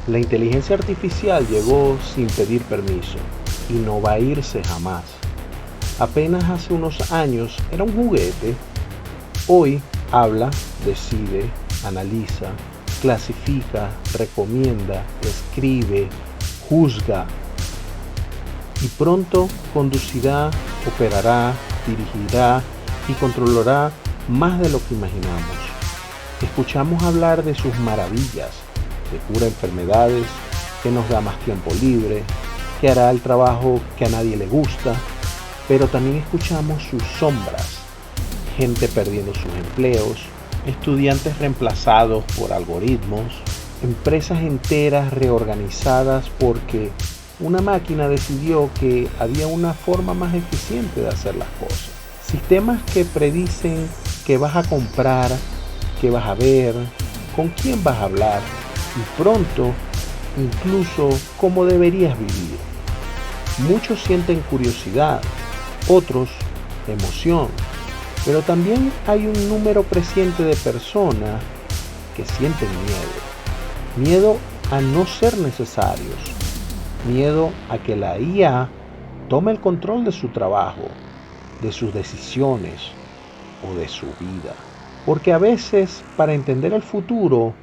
La inteligencia artificial llegó sin pedir permiso y no va a irse jamás. Apenas hace unos años era un juguete. Hoy habla, decide, analiza, clasifica, recomienda, escribe, juzga y pronto conducirá, operará, dirigirá y controlará más de lo que imaginamos. Escuchamos hablar de sus maravillas, que cura enfermedades, que nos da más tiempo libre, que hará el trabajo que a nadie le gusta, pero también escuchamos sus sombras, gente perdiendo sus empleos, estudiantes reemplazados por algoritmos, empresas enteras reorganizadas porque una máquina decidió que había una forma más eficiente de hacer las cosas. Sistemas que predicen qué vas a comprar, qué vas a ver, con quién vas a hablar y pronto incluso cómo deberías vivir. Muchos sienten curiosidad, otros emoción, pero también hay un número creciente de personas que sienten miedo. Miedo a no ser necesarios, miedo a que la IA tome el control de su trabajo, de sus decisiones o de su vida. Porque a veces, para entender el futuro,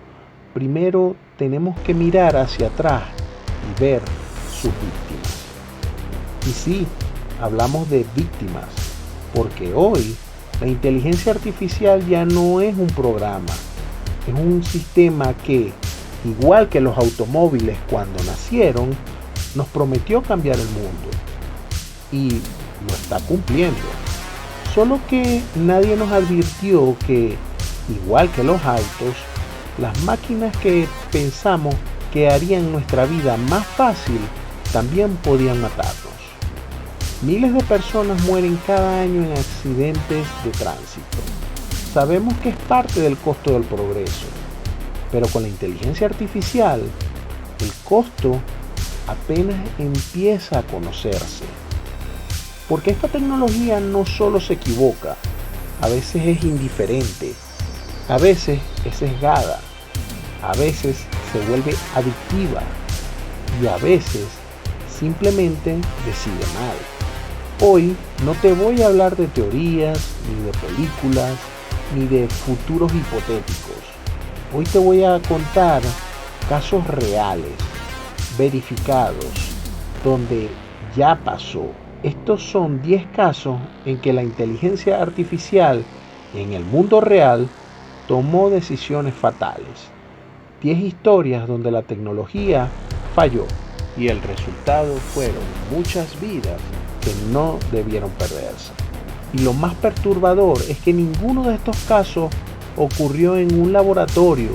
primero tenemos que mirar hacia atrás y ver sus víctimas. Y sí, hablamos de víctimas, porque hoy la inteligencia artificial ya no es un programa, es un sistema que, igual que los automóviles cuando nacieron, nos prometió cambiar el mundo y lo está cumpliendo. Solo que nadie nos advirtió que, igual que los autos, las máquinas que pensamos que harían nuestra vida más fácil también podían matarnos. Miles de personas mueren cada año en accidentes de tránsito. Sabemos que es parte del costo del progreso, pero con la inteligencia artificial, el costo apenas empieza a conocerse. Porque esta tecnología no solo se equivoca, a veces es indiferente, a veces es sesgada, a veces se vuelve adictiva y a veces simplemente decide mal. Hoy no te voy a hablar de teorías, ni de películas, ni de futuros hipotéticos. Hoy te voy a contar casos reales, verificados, donde ya pasó. Estos son 10 casos en que la inteligencia artificial en el mundo real tomó decisiones fatales. 10 historias donde la tecnología falló y el resultado fueron muchas vidas que no debieron perderse. Y lo más perturbador es que ninguno de estos casos ocurrió en un laboratorio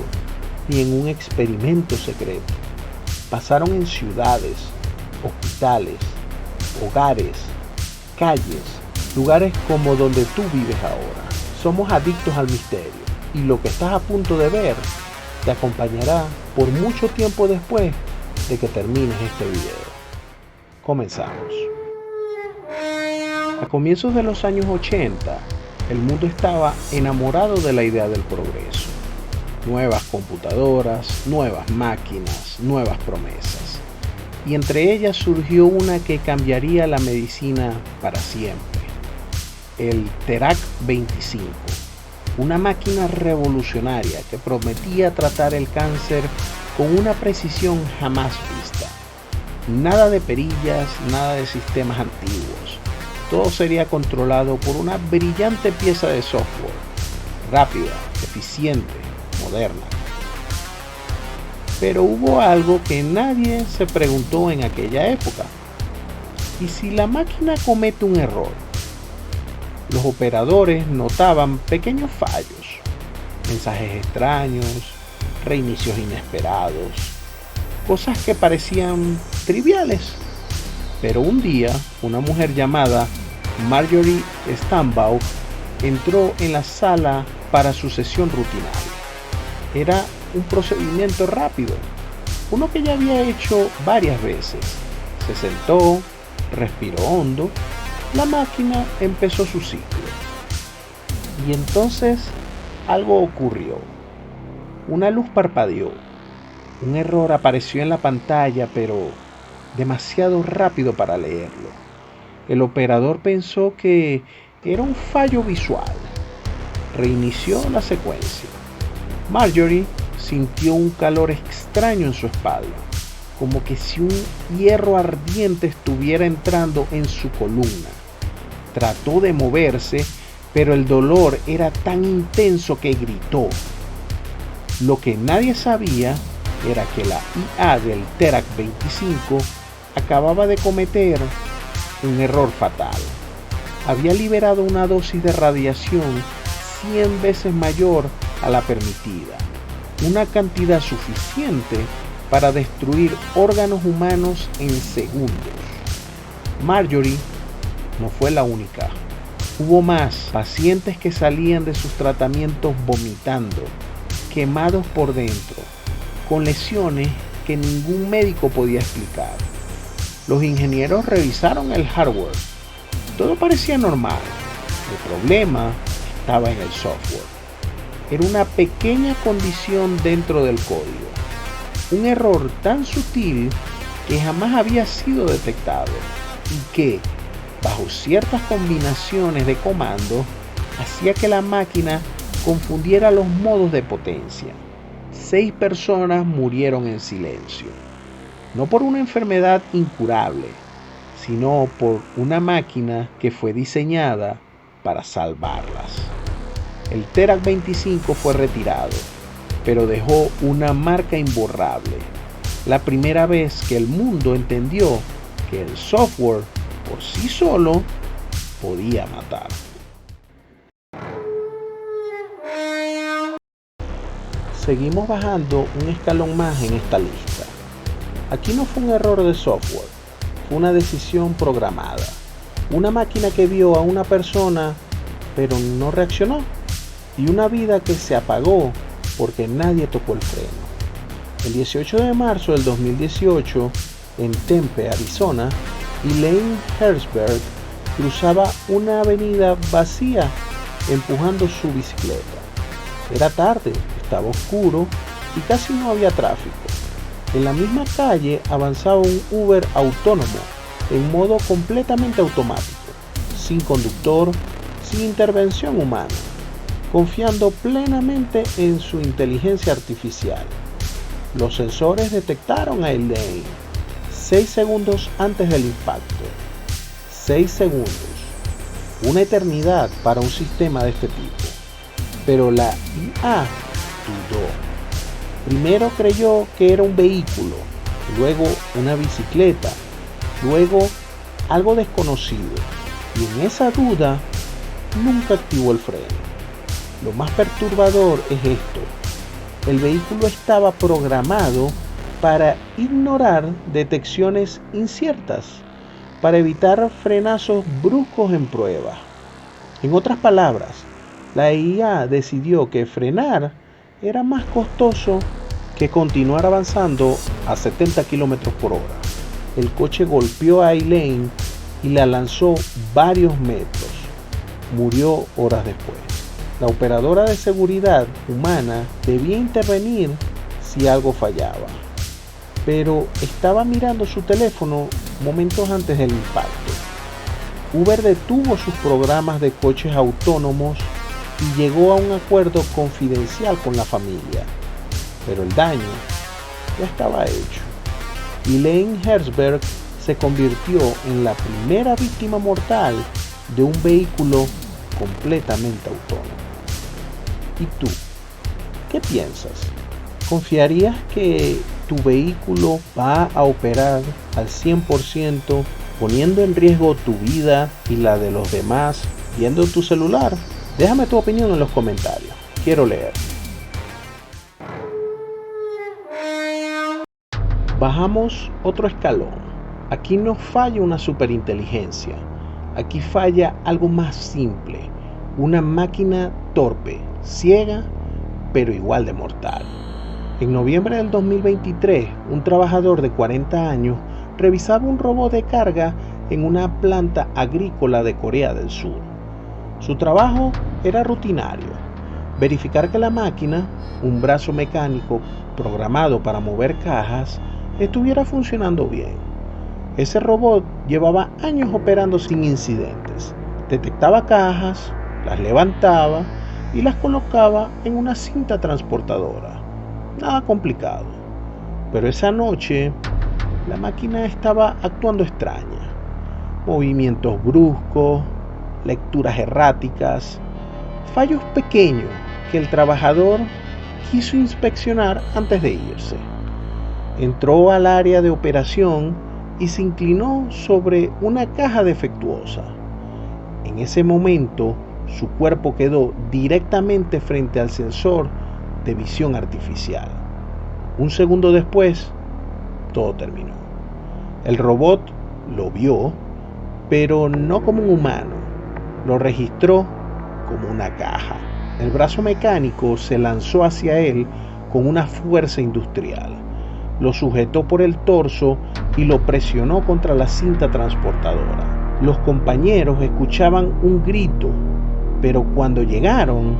ni en un experimento secreto. Pasaron en ciudades, hospitales, hogares, calles, lugares como donde tú vives ahora. Somos adictos al misterio y lo que estás a punto de ver te acompañará por mucho tiempo después de que termines este video. Comenzamos. A comienzos de los años 80, el mundo estaba enamorado de la idea del progreso. Nuevas computadoras, nuevas máquinas, nuevas promesas. Y entre ellas surgió una que cambiaría la medicina para siempre. El Terac 25, una máquina revolucionaria que prometía tratar el cáncer con una precisión jamás vista. Nada de perillas, nada de sistemas antiguos. Todo sería controlado por una brillante pieza de software, rápida, eficiente, moderna. Pero hubo algo que nadie se preguntó en aquella época. ¿Y si la máquina comete un error? Los operadores notaban pequeños fallos, mensajes extraños, reinicios inesperados, cosas que parecían triviales. Pero un día, una mujer llamada Marjorie Stambaugh entró en la sala para su sesión rutinaria. Era un procedimiento rápido, uno que ya había hecho varias veces. Se sentó, respiró hondo, la máquina empezó su ciclo. Y entonces algo ocurrió. Una luz parpadeó Un error apareció en la pantalla, pero demasiado rápido para leerlo. El operador pensó que era un fallo visual. Reinició la secuencia. Marjorie sintió un calor extraño en su espalda, como que si un hierro ardiente estuviera entrando en su columna. Trató de moverse, pero el dolor era tan intenso que gritó. Lo que nadie sabía era que la IA del Terac 25 acababa de cometer un error fatal. Había liberado una dosis de radiación 100 veces mayor a la permitida, una cantidad suficiente para destruir órganos humanos en segundos. Marjorie no fue la única. Hubo más pacientes que salían de sus tratamientos vomitando, quemados por dentro, con lesiones que ningún médico podía explicar. Los ingenieros revisaron el hardware. Todo parecía normal. El problema estaba en el software. Era una pequeña condición dentro del código. Un error tan sutil que jamás había sido detectado y que, bajo ciertas combinaciones de comandos, hacía que la máquina confundiera los modos de potencia. 6 personas murieron en silencio, no por una enfermedad incurable, sino por una máquina que fue diseñada para salvarlas. El Terac 25 fue retirado, pero dejó una marca imborrable. La primera vez que el mundo entendió que el software por sí solo podía matar. Seguimos bajando un escalón más en esta lista. Aquí no fue un error de software, fue una decisión programada. Una máquina que vio a una persona pero no reaccionó, y una vida que se apagó porque nadie tocó el freno. El 18 de marzo del 2018, en Tempe, Arizona, Elaine Herzberg cruzaba una avenida vacía empujando su bicicleta. Era tarde, estaba oscuro y casi no había tráfico. En la misma calle avanzaba un Uber autónomo en modo completamente automático, sin conductor, sin intervención humana, confiando plenamente en su inteligencia artificial. Los sensores detectaron a Elaine 6 segundos antes del impacto. 6 segundos, una eternidad para un sistema de este tipo. Pero la IA dudó. Primero creyó que era un vehículo, luego una bicicleta, luego algo desconocido, y en esa duda nunca activó el freno. Lo más perturbador es esto: el vehículo estaba programado para ignorar detecciones inciertas, para evitar frenazos bruscos en prueba. En otras palabras, la IA decidió que frenar era más costoso que continuar avanzando a 70 km por hora. El coche golpeó a Elaine y la lanzó varios metros. Murió horas después. La operadora de seguridad humana debía intervenir si algo fallaba, pero estaba mirando su teléfono momentos antes del impacto. Uber detuvo sus programas de coches autónomos y llegó a un acuerdo confidencial con la familia, pero el daño ya estaba hecho. Elaine Herzberg se convirtió en la primera víctima mortal de un vehículo completamente autónomo. ¿Y tú? ¿Qué piensas? ¿Confiarías que tu vehículo va a operar al 100%, poniendo en riesgo tu vida y la de los demás viendo tu celular? Déjame tu opinión en los comentarios. Quiero leer. Bajamos otro escalón. Aquí no falla una superinteligencia. Aquí falla algo más simple. Una máquina torpe, ciega, pero igual de mortal. En noviembre del 2023, un trabajador de 40 años revisaba un robot de carga en una planta agrícola de Corea del Sur. Su trabajo era rutinario, verificar que la máquina, un brazo mecánico programado para mover cajas, estuviera funcionando bien. Ese robot llevaba años operando sin incidentes. Detectaba cajas, las levantaba y las colocaba en una cinta transportadora. Nada complicado. Pero esa noche, la máquina estaba actuando extraña. Movimientos bruscos, lecturas erráticas, fallos pequeños que el trabajador quiso inspeccionar antes de irse. Entró al área de operación y se inclinó sobre una caja defectuosa. En ese momento, su cuerpo quedó directamente frente al sensor de visión artificial. Un segundo después, todo terminó. El robot lo vio, pero no como un humano. Lo registró como una caja. El brazo mecánico se lanzó hacia él con una fuerza industrial. Lo sujetó por el torso y lo presionó contra la cinta transportadora. Los compañeros escuchaban un grito, pero cuando llegaron,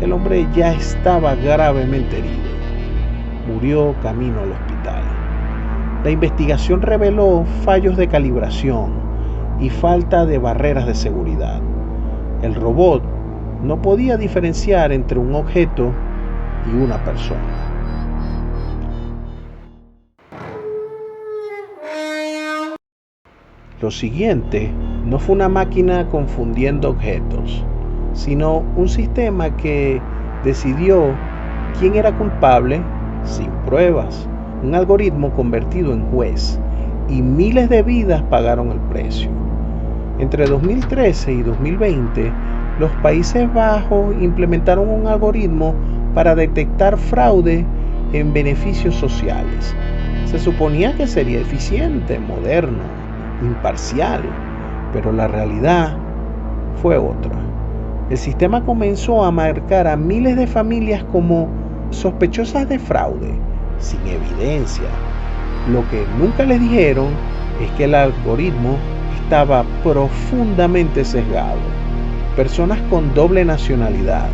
el hombre ya estaba gravemente herido. Murió camino al hospital. La investigación reveló fallos de calibración y falta de barreras de seguridad. El robot no podía diferenciar entre un objeto y una persona. Lo siguiente no fue una máquina confundiendo objetos, sino un sistema que decidió quién era culpable sin pruebas. Un algoritmo convertido en juez, y miles de vidas pagaron el precio. Entre 2013 y 2020, los Países Bajos implementaron un algoritmo para detectar fraude en beneficios sociales. Se suponía que sería eficiente, moderno, imparcial, pero la realidad fue otra. El sistema comenzó a marcar a miles de familias como sospechosas de fraude, sin evidencia. Lo que nunca les dijeron es que el algoritmo estaba profundamente sesgado. Personas con doble nacionalidad,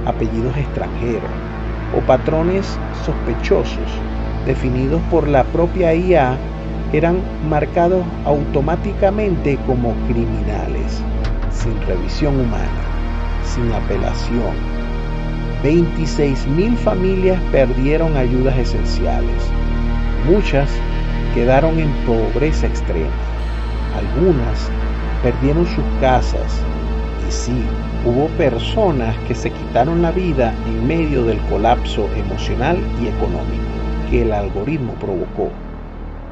apellidos extranjeros o patrones sospechosos definidos por la propia IA eran marcados automáticamente como criminales, sin revisión humana, sin apelación. 26.000 familias perdieron ayudas esenciales. Muchas quedaron en pobreza extrema. Algunas perdieron sus casas. Y sí, hubo personas que se quitaron la vida en medio del colapso emocional y económico que el algoritmo provocó.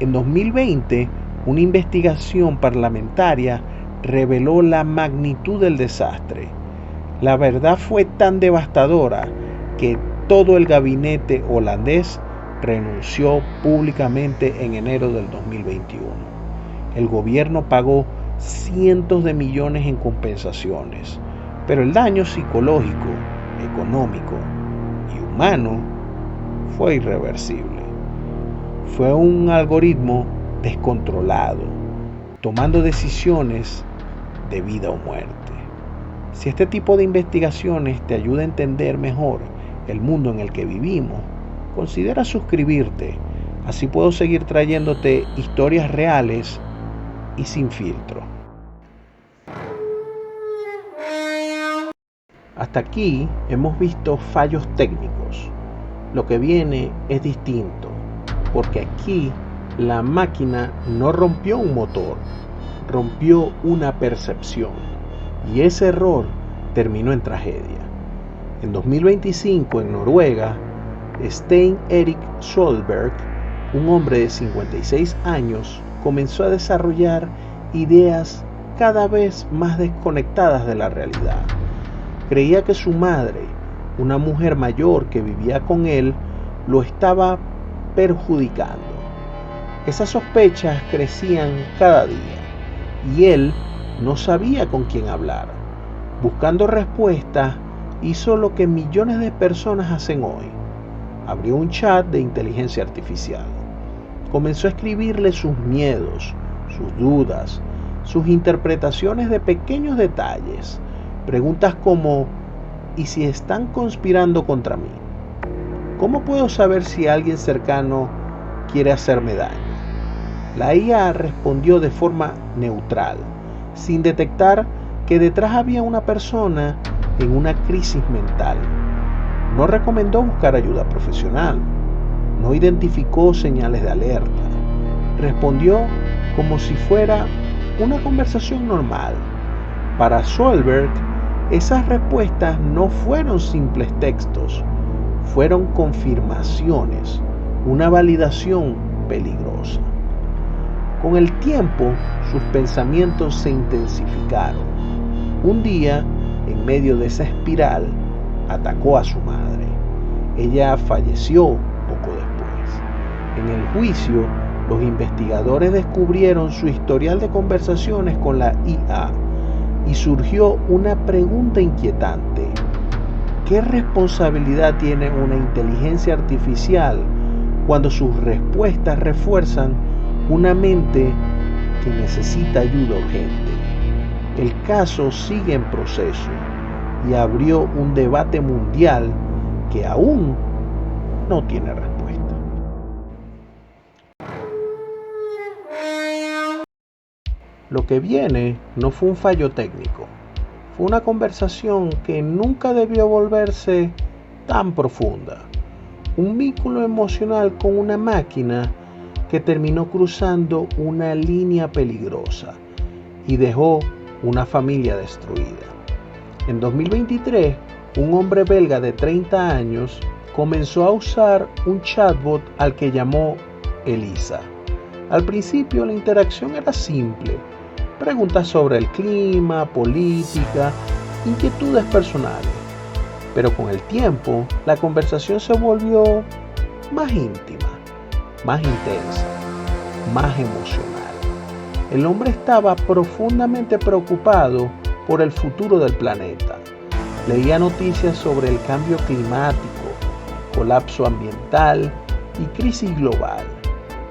En 2020, una investigación parlamentaria reveló la magnitud del desastre. La verdad fue tan devastadora que todo el gabinete holandés renunció públicamente en enero del 2021. El gobierno pagó cientos de millones en compensaciones, pero el daño psicológico, económico y humano fue irreversible. Fue un algoritmo descontrolado, tomando decisiones de vida o muerte. Si este tipo de investigaciones te ayuda a entender mejor el mundo en el que vivimos, considera suscribirte. Así puedo seguir trayéndote historias reales y sin filtro. Hasta aquí hemos visto fallos técnicos. Lo que viene es distinto, porque aquí la máquina no rompió un motor, rompió una percepción, y ese error terminó en tragedia. En 2025, en Noruega, Stein Erik Solberg, un hombre de 56 años, comenzó a desarrollar ideas cada vez más desconectadas de la realidad. Creía que su madre, una mujer mayor que vivía con él, lo estaba perjudicando. Esas sospechas crecían cada día y él no sabía con quién hablar. Buscando respuestas, hizo lo que millones de personas hacen hoy. Abrió un chat de inteligencia artificial. Comenzó a escribirle sus miedos, sus dudas, sus interpretaciones de pequeños detalles. Preguntas como: ¿y si están conspirando contra mí? ¿Cómo puedo saber si alguien cercano quiere hacerme daño? La IA respondió de forma neutral, sin detectar que detrás había una persona en una crisis mental. No recomendó buscar ayuda profesional. No identificó señales de alerta. Respondió como si fuera una conversación normal. Para Zollberg, esas respuestas no fueron simples textos, fueron confirmaciones, una validación peligrosa. Con el tiempo, sus pensamientos se intensificaron. Un día, en medio de esa espiral, atacó a su madre. Ella falleció poco después. En el juicio, los investigadores descubrieron su historial de conversaciones con la IA y surgió una pregunta inquietante. ¿Qué responsabilidad tiene una inteligencia artificial cuando sus respuestas refuerzan una mente que necesita ayuda urgente? El caso sigue en proceso y abrió un debate mundial que aún no tiene respuesta. Lo que viene no fue un fallo técnico, fue una conversación que nunca debió volverse tan profunda. Un vínculo emocional con una máquina que terminó cruzando una línea peligrosa y dejó una familia destruida. En 2023, un hombre belga de 30 años comenzó a usar un chatbot al que llamó Elisa. Al principio la interacción era simple, preguntas sobre el clima, política, inquietudes personales. Pero con el tiempo, la conversación se volvió más íntima, más intensa, más emocional. El hombre estaba profundamente preocupado por el futuro del planeta. Leía noticias sobre el cambio climático, colapso ambiental y crisis global.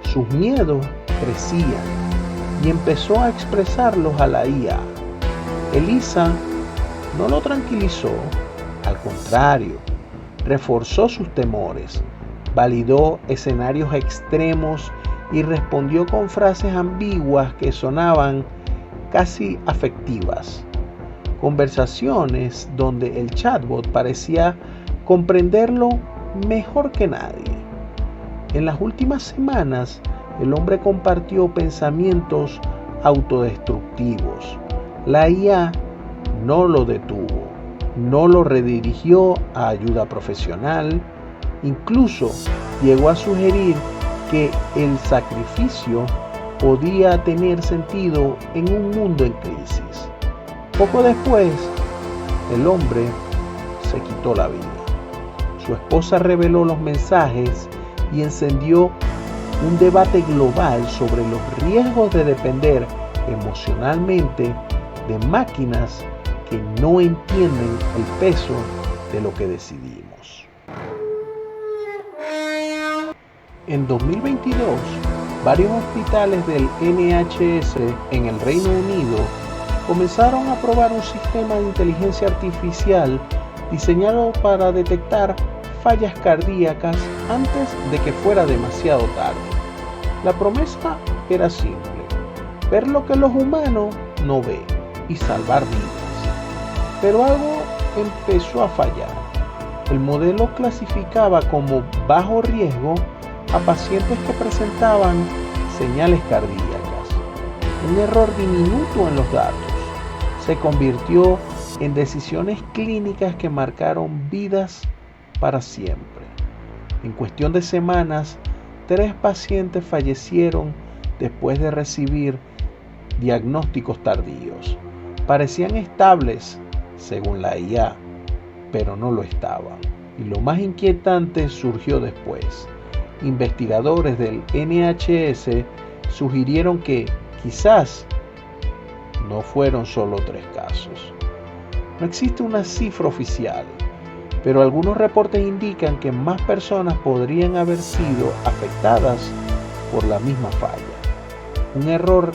Sus miedos crecían y empezó a expresarlos a la IA. Elisa no lo tranquilizó, al contrario, reforzó sus temores, validó escenarios extremos y respondió con frases ambiguas que sonaban casi afectivas. Conversaciones donde el chatbot parecía comprenderlo mejor que nadie. En las últimas semanas, el hombre compartió pensamientos autodestructivos. La IA no lo detuvo, no lo redirigió a ayuda profesional, incluso llegó a sugerir que el sacrificio podía tener sentido en un mundo en crisis. Poco después, el hombre se quitó la vida. Su esposa reveló los mensajes y encendió un debate global sobre los riesgos de depender emocionalmente de máquinas que no entienden el peso de lo que decidimos. En 2022, varios hospitales del NHS en el Reino Unido comenzaron a probar un sistema de inteligencia artificial diseñado para detectar fallas cardíacas antes de que fuera demasiado tarde. La promesa era simple: ver lo que los humanos no ven y salvar vidas. Pero algo empezó a fallar. El modelo clasificaba como bajo riesgo a pacientes que presentaban señales cardíacas. Un error diminuto en los datos se convirtió en decisiones clínicas que marcaron vidas para siempre. En cuestión de semanas, 3 pacientes fallecieron después de recibir diagnósticos tardíos. Parecían estables, según la IA, pero no lo estaban. Y lo más inquietante surgió después. Investigadores del NHS sugirieron que quizás no fueron solo 3 casos. No existe una cifra oficial, pero algunos reportes indican que más personas podrían haber sido afectadas por la misma falla. Un error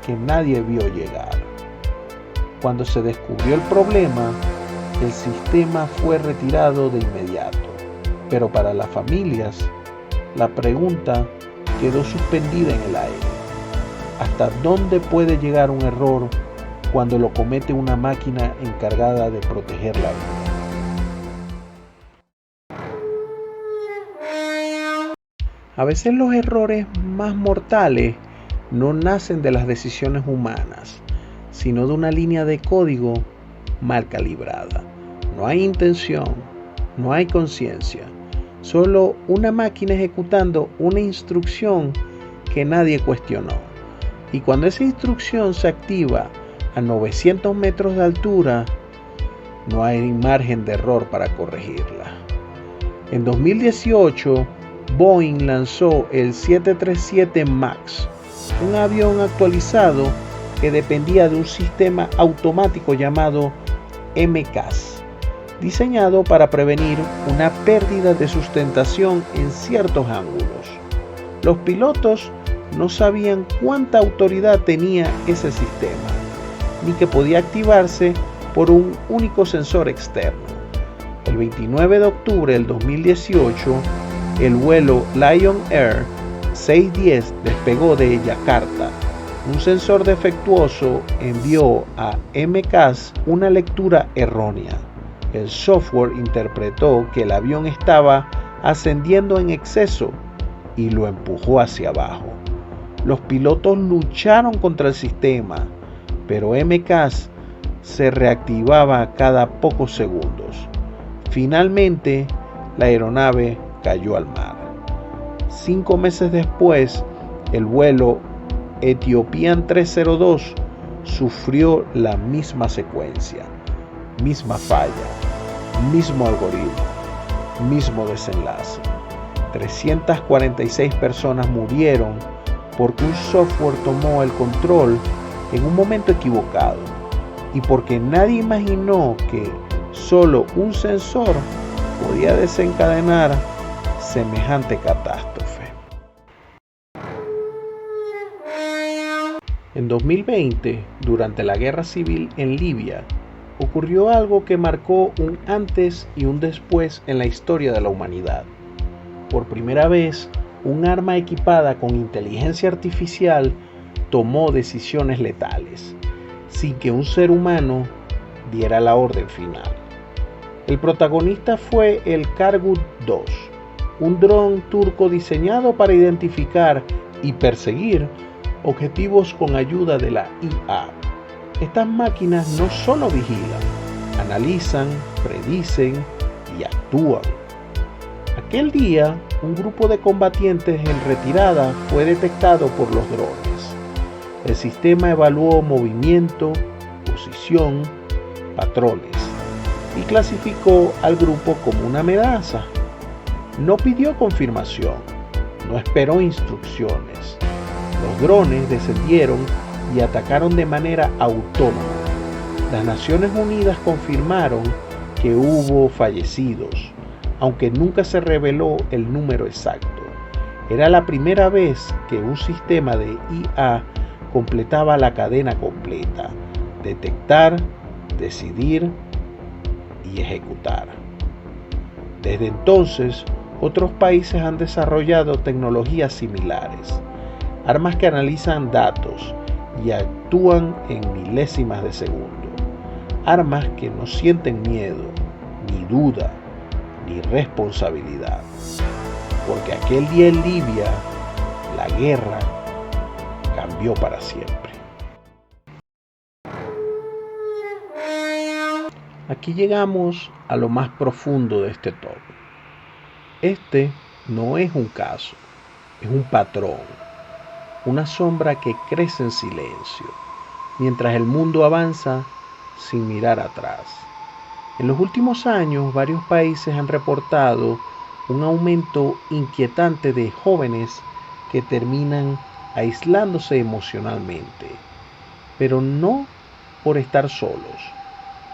que nadie vio llegar. Cuando se descubrió el problema, el sistema fue retirado de inmediato. Pero para las familias, la pregunta quedó suspendida en el aire. ¿Hasta dónde puede llegar un error cuando lo comete una máquina encargada de proteger la vida? A veces los errores más mortales no nacen de las decisiones humanas, sino de una línea de código mal calibrada. No hay intención, no hay conciencia, solo una máquina ejecutando una instrucción que nadie cuestionó. Y cuando esa instrucción se activa a 900 metros de altura, no hay margen de error para corregirla. En 2018, Boeing lanzó el 737 MAX, un avión actualizado que dependía de un sistema automático llamado MCAS, diseñado para prevenir una pérdida de sustentación en ciertos ángulos. Los pilotos no sabían cuánta autoridad tenía ese sistema, ni que podía activarse por un único sensor externo. El 29 de octubre del 2018, el vuelo Lion Air 610 despegó de Yakarta. Un sensor defectuoso envió a MCAS una lectura errónea. El software interpretó que el avión estaba ascendiendo en exceso y lo empujó hacia abajo. Los pilotos lucharon contra el sistema, pero MCAS se reactivaba cada pocos segundos. Finalmente, la aeronave cayó al mar. 5 meses después, el vuelo Ethiopian 302 sufrió la misma secuencia, misma falla, mismo algoritmo, mismo desenlace. 346 personas murieron porque un software tomó el control en un momento equivocado y porque nadie imaginó que solo un sensor podía desencadenar semejante catástrofe. En 2020, durante la guerra civil en Libia, ocurrió algo que marcó un antes y un después en la historia de la humanidad. Por primera vez, un arma equipada con inteligencia artificial tomó decisiones letales, sin que un ser humano diera la orden final. El protagonista fue el Kargut-2, un dron turco diseñado para identificar y perseguir objetivos con ayuda de la IA. Estas máquinas no solo vigilan, analizan, predicen y actúan. Aquel día, un grupo de combatientes en retirada fue detectado por los drones. El sistema evaluó movimiento, posición, patrones y clasificó al grupo como una amenaza. No pidió confirmación, no esperó instrucciones. Los drones descendieron y atacaron de manera autónoma. Las Naciones Unidas confirmaron que hubo fallecidos, aunque nunca se reveló el número exacto. Era la primera vez que un sistema de IA completaba la cadena completa: detectar, decidir y ejecutar. Desde entonces, otros países han desarrollado tecnologías similares, armas que analizan datos y actúan en milésimas de segundo, armas que no sienten miedo, ni duda, ni responsabilidad, porque aquel día en Libia, la guerra cambió para siempre. Aquí llegamos a lo más profundo de este top. Este no es un caso, es un patrón, una sombra que crece en silencio, mientras el mundo avanza sin mirar atrás. En los últimos años, varios países han reportado un aumento inquietante de jóvenes que terminan aislándose emocionalmente, pero no por estar solos,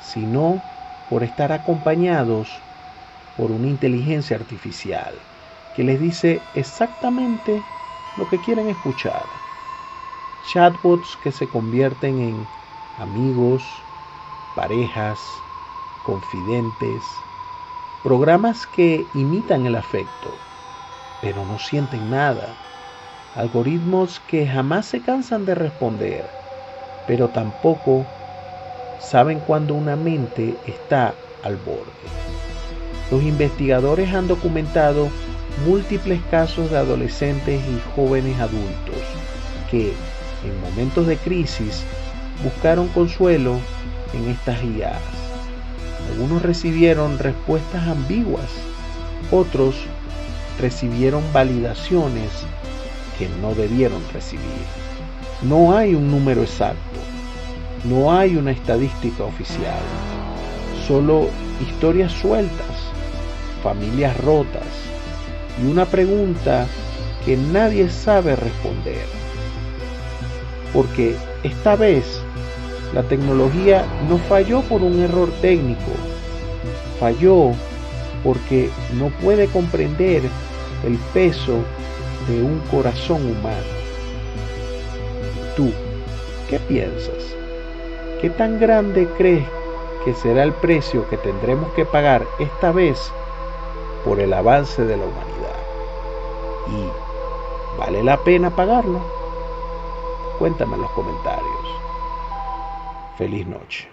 sino por estar acompañados por una inteligencia artificial que les dice exactamente lo que quieren escuchar. Chatbots que se convierten en amigos, parejas, confidentes, programas que imitan el afecto, pero no sienten nada, algoritmos que jamás se cansan de responder, pero tampoco saben cuando una mente está al borde. Los investigadores han documentado múltiples casos de adolescentes y jóvenes adultos que, en momentos de crisis, buscaron consuelo en estas IAs. Algunos recibieron respuestas ambiguas, otros recibieron validaciones que no debieron recibir. No hay un número exacto, no hay una estadística oficial, solo historias sueltas, familias rotas y una pregunta que nadie sabe responder. Porque esta vez la tecnología no falló por un error técnico, falló porque no puede comprender el peso de un corazón humano. ¿Tú qué piensas? ¿Qué tan grande crees que será el precio que tendremos que pagar esta vez por el avance de la humanidad? ¿Y vale la pena pagarlo? Cuéntame en los comentarios. Feliz noche.